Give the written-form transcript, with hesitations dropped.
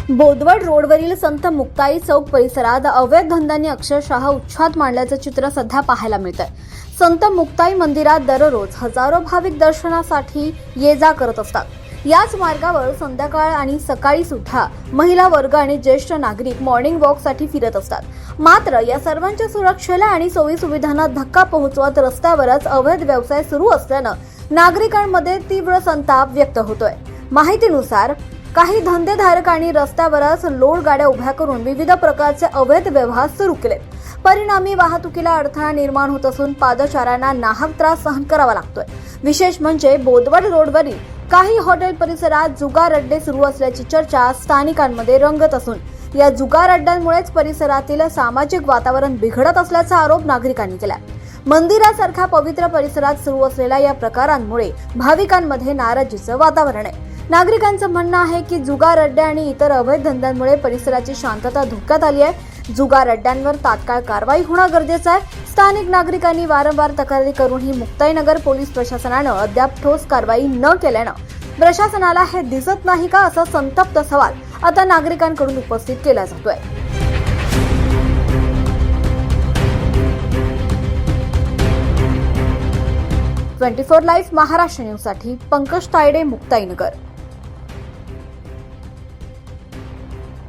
बोदवड रोडवरील संत मुक्ताई चौक परिसरात अवैध धंद्यांनी अक्षरशः उच्छाद मांडल्याचं चित्र सध्या पाहायला मिळतंय। संत मुक्ताई मंदिरात दररोज हजारो भाविक दर्शनासाठी ये जा करत असतात। याच मार्गावर संध्याकाळ आणि सकाळी सुद्धा महिला वर्ग आणि ज्येष्ठ नागरिक मॉर्निंग वॉकसाठी फिरत असतात। मात्र या सर्वांच्या सुरक्षेला आणि सोयी सुविधांना धक्का पोहोचवत रस्त्यावरच अवैध व्यवसाय सुरू असल्यानं नागरिकांमध्ये तीव्र संताप व्यक्त होतोय। माहितीनुसार काही धंदेधारकांनी रस्त्यावरच लोड गाड्या उभ्या करून विविध प्रकारचे अवैध व्यवहार सुरू केलेत। परिणामी वाहतुकीला अडथळा निर्माण होत असून पादचाऱ्यांना नाहक त्रास सहन करावा लागतोय। विशेष म्हणजे बोदवड रोडवरील काही हॉटेल परिसरात जुगार अड्डे सुरू असल्याची चर्चा स्थानिकांमध्ये रंगत असून या जुगार अड्ड्यांमुळेच परिसरातील सामाजिक वातावरण बिघडत असल्याचा आरोप नागरिकांनी केला। मंदिरासारख्या पवित्र परिसरात सुरू असलेल्या या प्रकारांमुळे भाविकांमध्ये नाराजीचं वातावरण आहे। नागरिकांचं म्हणणं आहे की जुगार अड्डे आणि इतर अवैध धंद्यांमुळे परिसराची शांतता धोक्यात आली आहे। जुगार अड्ड्यांवर तात्काळ कारवाई होणं गरजेचं आहे। स्थानिक नागरिकांनी वारंवार तक्रारी करूनही मुक्ताईनगर पोलीस प्रशासनानं अद्याप ठोस कारवाई न केल्यानं प्रशासनाला हे दिसत नाही का असा संतप्त सवाल आता नागरिकांकडून उपस्थित केला जातोय। 24 लाईव्ह महाराष्ट्र न्यूजसाठी पंकज तायडे, मुक्ताईनगर।